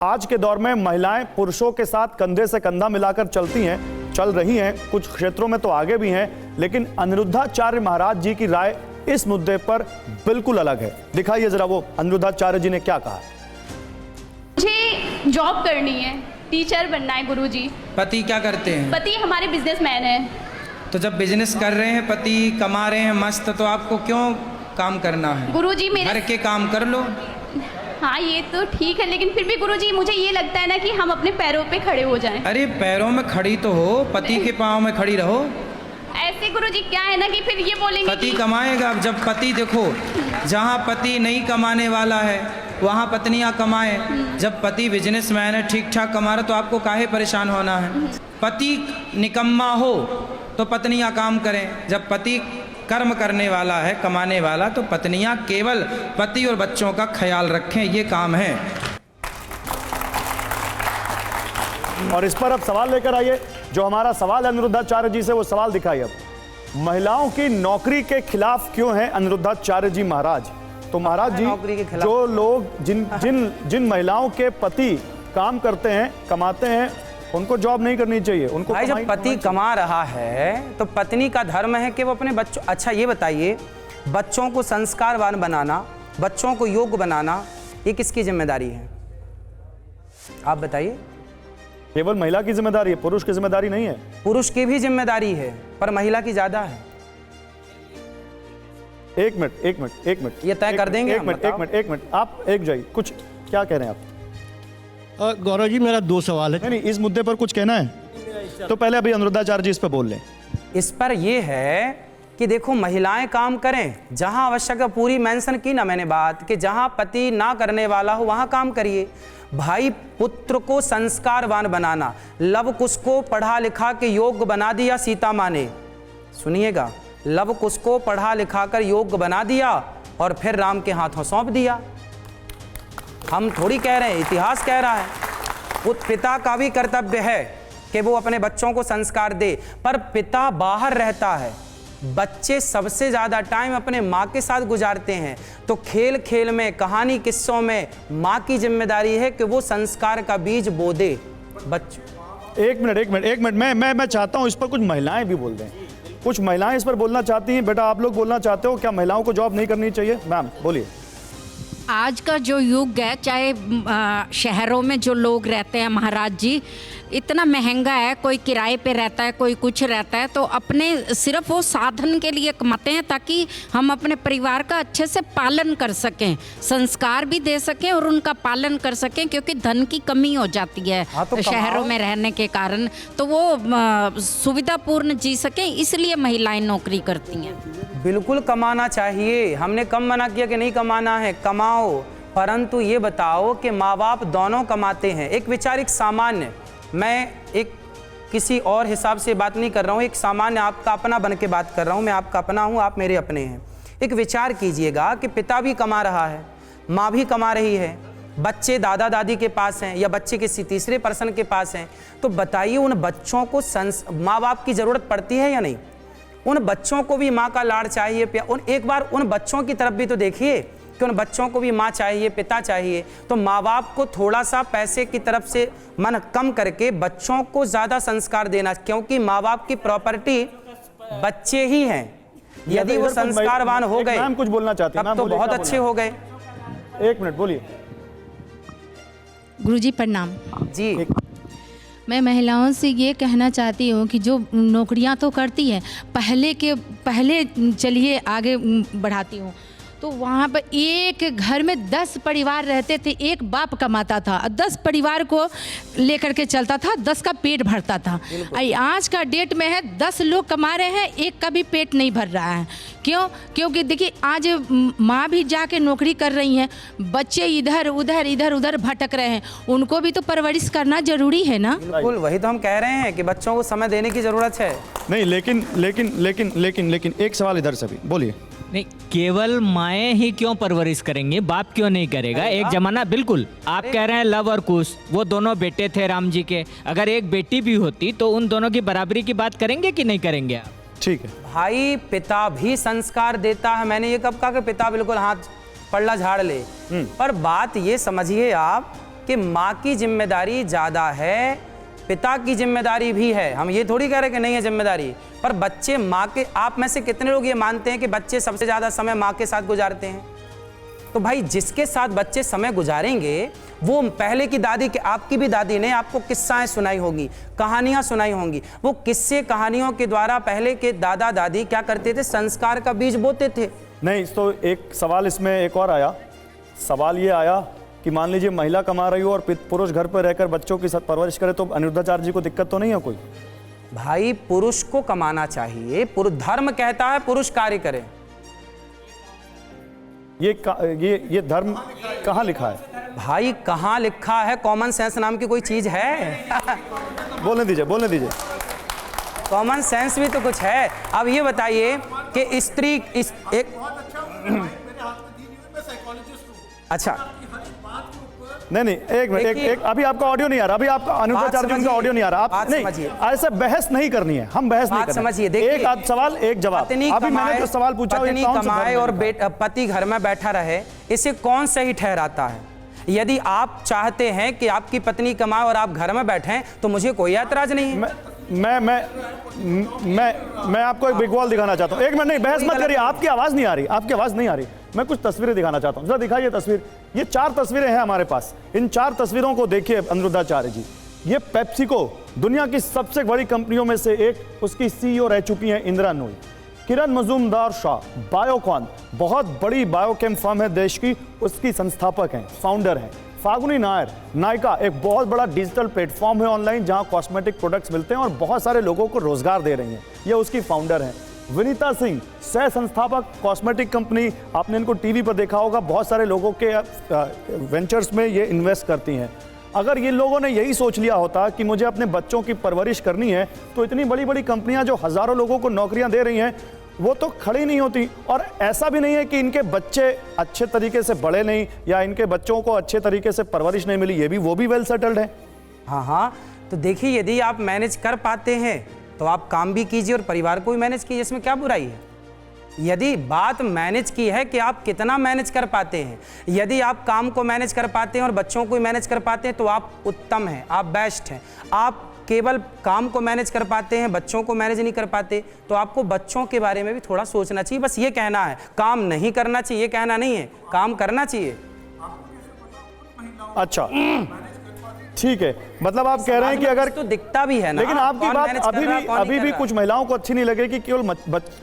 आज के दौर में महिलाएं पुरुषों के साथ कंधे से कंधा मिलाकर चल रही हैं, कुछ क्षेत्रों में तो आगे भी हैं, लेकिन अनिरुद्धाचार्य महाराज जी की राय इस मुद्दे पर बिल्कुल अलग है। दिखाइए जरा वो अनिरुद्धाचार्य जी ने क्या कहा। मुझे जॉब करनी है, टीचर बनना है गुरुजी। पति क्या करते हैं? पति हमारे बिजनेसमैन हैं। तो जब बिजनेस कर रहे हैं, पति कमा रहे हैं मस्त, तो आपको क्यों काम करना है? गुरुजी मेरे घर के काम कर लो। हाँ ये तो ठीक है, लेकिन फिर भी गुरुजी मुझे ये लगता है ना कि हम अपने पैरों पे खड़े हो जाएं। अरे पैरों में खड़ी तो हो, पति के पाँव में खड़ी रहो। ऐसे गुरुजी क्या है ना कि फिर ये बोलेंगे पति कमाएगा। जब पति देखो, जहाँ पति नहीं कमाने वाला है वहाँ पत्नियाँ कमाएं। जब पति बिजनेसमैन है, ठीक ठाक कमा रहा, तो आपको काहे परेशान होना है? पति निकम्मा हो तो पत्नियाँ काम करें। जब पति कर्म करने वाला है, कमाने वाला, तो पत्नियां केवल पति और बच्चों का ख्याल रखें, ये काम है। और इस पर अब सवाल लेकर आइए। जो हमारा सवाल है अनिरुद्धाचार्य जी से, वो सवाल दिखाइए। अब महिलाओं की नौकरी के खिलाफ क्यों है अनिरुद्धाचार्य जी महाराज? तो महाराज जी, जो लोग जिन महिलाओं के पति काम करते हैं, कमाते हैं, उनको जॉब नहीं करनी चाहिए। उनको भाई जब पति कमा रहा है तो पत्नी का धर्म है कि वो अपने बच्चों, अच्छा ये बताइए, बच्चों को संस्कारवान बनाना, बच्चों को योग्य बनाना, ये किसकी जिम्मेदारी है? आप बताइए। केवल महिला की जिम्मेदारी है, पुरुष की जिम्मेदारी नहीं है। पुरुष की भी जिम्मेदारी है, पर महिला की ज्यादा है। एक मिनट ये तय कर देंगे। एक मिनट आप एक जाइए। कुछ क्या कह रहे हैं आप? गौरव जी, मेरा दो सवाल है। नहीं, इस मुद्दे पर कुछ कहना है तो पहले अभी अनिरुद्धाचार्य जी इस पर बोल लें। इस पर यह है कि देखो, महिलाएं काम करें जहां आवश्यक है। पूरी मेंशन की ना मैंने बात कि जहां पति ना करने वाला हो वहां काम करिए। भाई पुत्र को संस्कारवान बनाना, लव कुश को पढ़ा लिखा के योग्य बना दिया सीता माँ ने। सुनिएगा, लव कुश को पढ़ा लिखा कर योग्य बना दिया और फिर राम के हाथों सौंप दिया। हम थोड़ी कह रहे हैं, इतिहास कह रहा है। वो पिता का भी कर्तव्य है कि वो अपने बच्चों को संस्कार दे, पर पिता बाहर रहता है, बच्चे सबसे ज्यादा टाइम अपने माँ के साथ गुजारते हैं। तो खेल खेल में, कहानी किस्सों में माँ की जिम्मेदारी है कि वो संस्कार का बीज बो दे बच्चों। एक मिनट मैं चाहता हूँ इस पर कुछ महिलाएं भी बोल दें। कुछ महिलाएं इस पर बोलना चाहती हैं। बेटा, आप लोग बोलना चाहते हो क्या महिलाओं को जॉब नहीं करनी चाहिए? मैम बोलिए। आज का जो युग है, चाहे शहरों में जो लोग रहते हैं महाराज जी, इतना महंगा है, कोई किराए पे रहता है, कोई कुछ रहता है, तो अपने सिर्फ वो साधन के लिए कमाते हैं ताकि हम अपने परिवार का अच्छे से पालन कर सकें, संस्कार भी दे सकें और उनका पालन कर सकें, क्योंकि धन की कमी हो जाती है तो शहरों में रहने के कारण, तो वो सुविधापूर्ण जी सकें, इसलिए महिलाएं नौकरी करती हैं। बिल्कुल कमाना चाहिए, हमने कम मना किया कि नहीं कमाना है, कमाओ, परंतु ये बताओ कि माँ बाप दोनों कमाते हैं। एक विचार, एक सामान्य, मैं एक किसी और हिसाब से बात नहीं कर रहा हूँ, एक सामान्य आपका अपना बन के बात कर रहा हूँ। मैं आपका अपना हूँ, आप मेरे अपने हैं। एक विचार कीजिएगा कि पिता भी कमा रहा है, माँ भी कमा रही है, बच्चे दादा दादी के पास हैं या बच्चे किसी तीसरे पर्सन के पास हैं, तो बताइए उन बच्चों को माँ बाप की ज़रूरत पड़ती है या नहीं? उन बच्चों को भी माँ का लाड़ चाहिए। एक बार उन बच्चों की तरफ भी तो देखिए कि उन बच्चों को भी माँ चाहिए, पिता चाहिए। तो माँ बाप को थोड़ा सा पैसे की तरफ से मन कम करके बच्चों को ज़्यादा संस्कार देना, क्योंकि माँ बाप की प्रॉपर्टी बच्चे ही हैं। यदि वो संस्कारवान हो गए, कुछ बोलना चाहते हैं, तब तो बहुत अच्छे हो गए। एक मिनट बोलिए। गुरुजी प्रणाम जी। मैं महिलाओं से ये कहना चाहती हूँ कि जो नौकरियाँ तो करती हैं, पहले चलिए आगे बढ़ाती हूँ, तो वहाँ पर एक घर में 10 परिवार रहते थे, एक बाप कमाता था, 10 परिवार को लेकर के चलता था, 10 का पेट भरता था। आज का डेट में है 10 लोग कमा रहे हैं, एक का भी पेट नहीं भर रहा है। क्यों? क्योंकि देखिए आज माँ भी जाके नौकरी कर रही हैं, बच्चे इधर उधर भटक रहे हैं, उनको भी तो परवरिश करना जरूरी है ना। बिल्कुल, वही तो हम कह रहे हैं कि बच्चों को समय देने की जरूरत है। नहीं, लेकिन एक सवाल इधर से भी बोलिए। नहीं, केवल माएँ ही क्यों परवरिश करेंगे, बाप क्यों नहीं करेगा? एक जमाना, बिल्कुल आप कह रहे हैं लव और कुश, वो दोनों बेटे थे राम जी के, अगर एक बेटी भी होती तो उन दोनों की बराबरी की बात करेंगे कि नहीं करेंगे आप? ठीक है भाई, पिता भी संस्कार देता है। मैंने ये कब कहा कि पिता बिल्कुल हाथ पल्ला झाड़ ले, पर बात ये समझिए आप कि माँ की जिम्मेदारी ज़्यादा है, पिता की जिम्मेदारी भी है। हम ये थोड़ी कह रहे कि नहीं है जिम्मेदारी, पर बच्चे माँ के, आप में से कितने लोग ये मानते हैं कि बच्चे सबसे ज़्यादा समय माँ के साथ गुजारते हैं? तो भाई जिसके साथ बच्चे समय गुजारेंगे वो पहले की दादी के, आपकी भी दादी ने आपको किस्साएं सुनाई होगी, कहानियां सुनाई होंगी। वो किस्से कहानियों के द्वारा पहले के दादा दादी क्या करते थे? संस्कार का बीज बोते थे। नहीं तो एक सवाल इसमें एक और आया, सवाल ये आया कि मान लीजिए महिला कमा रही हो और पुरुष घर पर रहकर बच्चों की परवरिश करे, तो अनिरुद्धाचार्य जी को दिक्कत तो नहीं है कोई? भाई पुरुष को कमाना चाहिए, धर्म कहता है पुरुष कार्य करे। ये धर्म कहाँ लिखा है? भाई कहाँ लिखा है? कॉमन सेंस नाम की कोई चीज है? बोलने दीजिए। कॉमन सेंस भी तो कुछ है। अब ये बताइए कि स्त्री अच्छा नहीं एक मिनट, अभी आपका ऑडियो नहीं आ रहा, अभी आपका अनिरुद्धाचार्य जी का ऑडियो नहीं आ रहा। आप नहीं, ऐसे बहस नहीं करनी है, हम बहस नहीं करनी। समझिए, देखिए, एक आध सवाल एक जवाब। अभी मैंने जो सवाल पूछा, पत्नी कमाए और पति घर में बैठा रहे, इसे कौन सही ठहराता है? यदि आप चाहते हैं कि आपकी पत्नी कमाए और आप घर में बैठें तो मुझे कोई ऐतराज नहीं है। मैं आपको एक बिग वॉल दिखाना चाहता हूँ। एक मिनट, नहीं बहस मत करिए, आपकी आवाज नहीं आ रही। मैं कुछ तस्वीरें दिखाना चाहता हूँ, जरा दिखाइए तस्वीर। ये 4 तस्वीरें हैं हमारे पास, इन 4 तस्वीरों को देखिए अनिरुद्धाचार्य जी। ये पेप्सिको, दुनिया की सबसे बड़ी कंपनियों में से एक, उसकी सीईओ रह चुकी हैं इंदिरा नूई। किरण मजूमदार शाह, बायोकॉन, बहुत बड़ी बायोकेम फर्म है देश की, उसकी संस्थापक हैं, फाउंडर हैं। फागुनी नायर, नायका एक बहुत बड़ा डिजिटल प्लेटफॉर्म है ऑनलाइन, जहां कॉस्मेटिक प्रोडक्ट्स मिलते हैं और बहुत सारे लोगों को रोजगार दे रही हैं, ये उसकी फाउंडर हैं। विनीता सिंह, सह संस्थापक, कॉस्मेटिक कंपनी, आपने इनको टीवी पर देखा होगा, बहुत सारे लोगों के वेंचर्स में ये इन्वेस्ट करती हैं। अगर ये लोगों ने यही सोच लिया होता कि मुझे अपने बच्चों की परवरिश करनी है, तो इतनी बड़ी बड़ी कंपनियां जो हजारों लोगों को नौकरियां दे रही हैं वो तो खड़ी नहीं होती। और ऐसा भी नहीं है कि इनके बच्चे अच्छे तरीके से बढ़े नहीं या इनके बच्चों को अच्छे तरीके से परवरिश नहीं मिली, ये भी वो भी वेल सेटल्ड है। हाँ, तो देखिए, यदि आप मैनेज कर पाते हैं तो आप काम भी कीजिए और परिवार को भी मैनेज कीजिए, इसमें क्या बुराई है? यदि बात मैनेज की है कि आप कितना मैनेज कर पाते हैं, यदि आप काम को मैनेज कर पाते हैं और बच्चों को भी मैनेज कर पाते हैं तो आप उत्तम हैं, आप बेस्ट हैं। आप केवल काम को मैनेज कर पाते हैं, बच्चों को मैनेज नहीं कर पाते, तो आपको बच्चों के बारे में भी थोड़ा सोचना चाहिए। बस ये कहना है, काम नहीं करना चाहिए, ये कहना नहीं है, काम करना चाहिए। अच्छा, ठीक है, मतलब आप कह रहे हैं कि अगर तो दिखता भी है ना, लेकिन आपकी बात अभी भी कुछ महिलाओं को अच्छी नहीं लगेगी कि केवल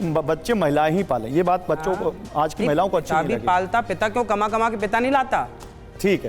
बच्चे महिलाएं ही पालें। ये बात बच्चों को, आज की महिलाओं को अच्छी नहीं लगेगी। पालता पिता क्यों, कमा के पिता नहीं लाता? ठीक है।